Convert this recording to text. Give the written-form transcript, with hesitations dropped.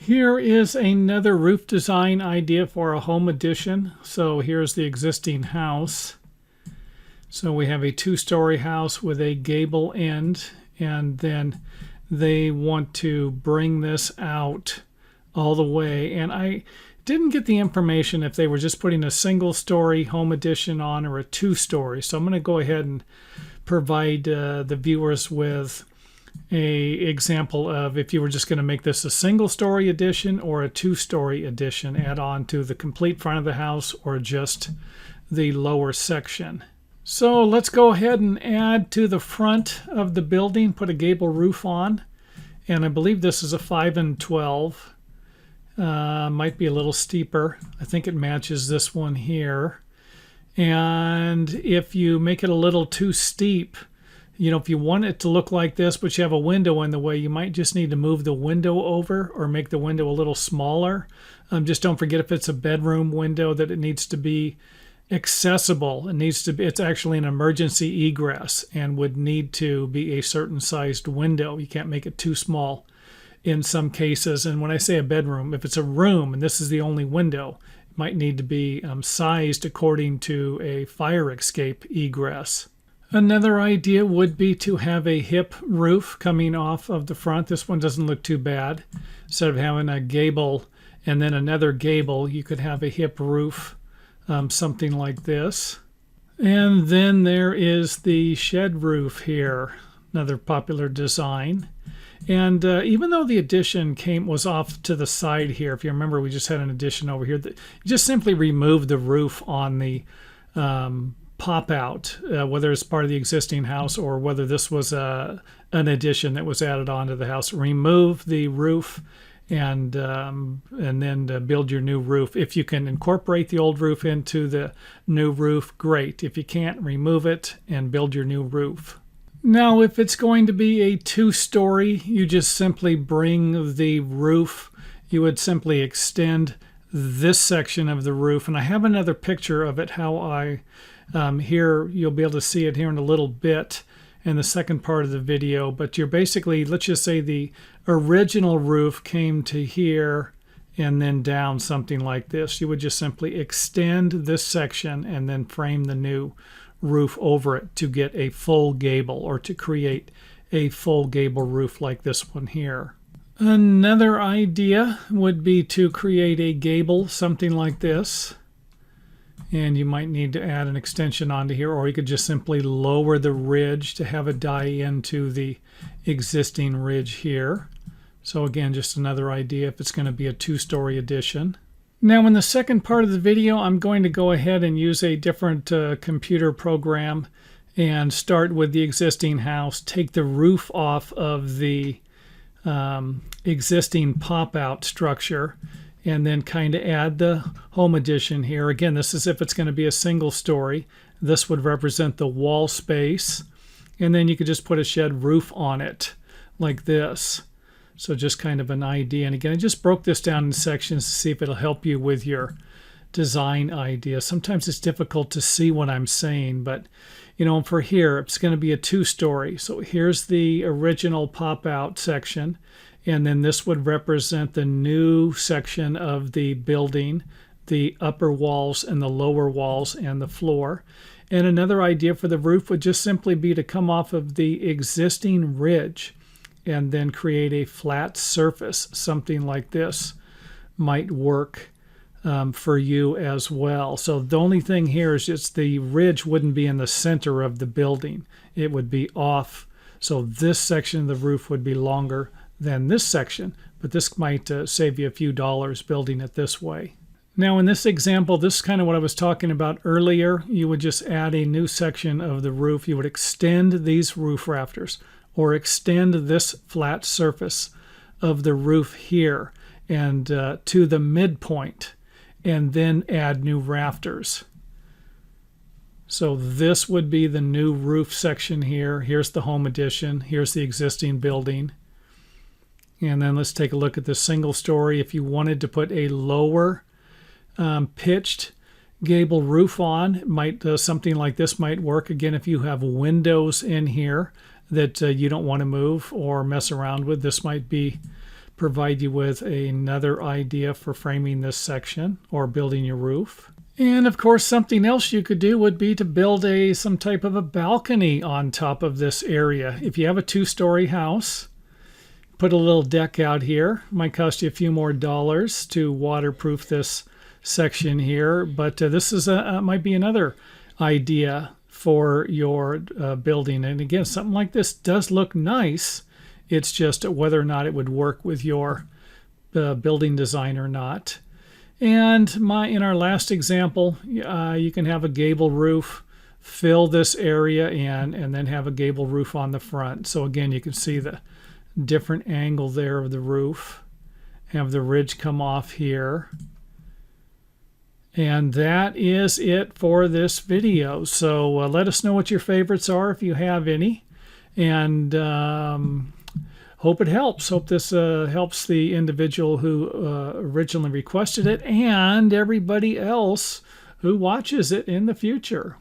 Here is another roof design idea for a home addition. So here's the existing house. So we have a two-story house with a gable end, and then they want to bring this out all the way. And I didn't get the information if they were just putting a single-story home addition on or a two-story. So I'm going to go ahead and provide the viewers with a example of if you were just going to make this a single-story addition or a two-story addition, add on to the complete front of the house or just the lower section. So let's go ahead and add to the front of the building, put a gable roof on, and I believe this is a 5 and 12. Might be a little steeper. I think it matches this one here. And if you make it a little too steep, if you want it to look like this, but you have a window in the way, you might just need to move the window over or make the window a little smaller. Just don't forget if it's a bedroom window that it needs to be accessible. It's actually an emergency egress and would need to be a certain sized window. You can't make it too small in some cases. And when I say a bedroom, if it's a room and this is the only window, it might need to be sized according to a fire escape egress. Another idea would be to have a hip roof coming off of the front. This one doesn't look too bad. Instead of having a gable and then another gable, you could have a hip roof, something like this. And then there is the shed roof here, another popular design. And even though the addition was off to the side here, if you remember, we just had an addition over here. You just simply remove the roof on the pop out, whether it's part of the existing house or whether this was an addition that was added onto the house. Remove the roof and then build your new roof. If you can incorporate the old roof into the new roof, great. If you can't, remove it and build your new roof. Now, if it's going to be a two-story, you just simply bring the roof. You would simply extend this section of the roof. And I have another picture of it, how here you'll be able to see it here in a little bit in the second part of the video. But you're basically, let's just say the original roof came to here and then down something like this. You would just simply extend this section and then frame the new roof over it to get a full gable or to create a full gable roof like this one here. Another idea would be to create a gable, something like this. And you might need to add an extension onto here, or you could just simply lower the ridge to have it die into the existing ridge here. So again, just another idea if it's going to be a two-story addition. Now in the second part of the video, I'm going to go ahead and use a different computer program and start with the existing house, take the roof off of the existing pop-out structure, and then kind of add the home addition here. Again, this is if it's going to be a single story. This would represent the wall space. And then you could just put a shed roof on it like this. So just kind of an idea. And again, I just broke this down in sections to see if it'll help you with your design idea. Sometimes it's difficult to see what I'm saying, but for here, it's going to be a two-story. So here's the original pop-out section. And then this would represent the new section of the building, the upper walls and the lower walls and the floor. And another idea for the roof would just simply be to come off of the existing ridge and then create a flat surface. Something like this might work for you as well. So the only thing here is just the ridge wouldn't be in the center of the building. It would be off. So this section of the roof would be longer than this section, but this might save you a few dollars building it this way. Now in this example, this is kind of what I was talking about earlier. You would just add a new section of the roof. You would extend these roof rafters or extend this flat surface of the roof here and to the midpoint, and then add new rafters. So this would be the new roof section here. Here's the home addition. Here's the existing building. And then let's take a look at the single story. If you wanted to put a lower pitched gable roof on, something like this might work. Again, if you have windows in here that you don't want to move or mess around with, this might be provide you with another idea for framing this section or building your roof. And of course, something else you could do would be to build some type of a balcony on top of this area. If you have a 2-story house, put a little deck out here. Might cost you a few more dollars to waterproof this section here, but this is might be another idea for your building. And again, something like this does look nice. It's just whether or not it would work with your building design or not. And in our last example, you can have a gable roof, fill this area in, and then have a gable roof on the front. So again, you can see the different angle there of the roof. Have the ridge come off here. And that is it for this video. So let us know what your favorites are if you have any. And hope it helps. Hope this helps the individual who originally requested it and everybody else who watches it in the future.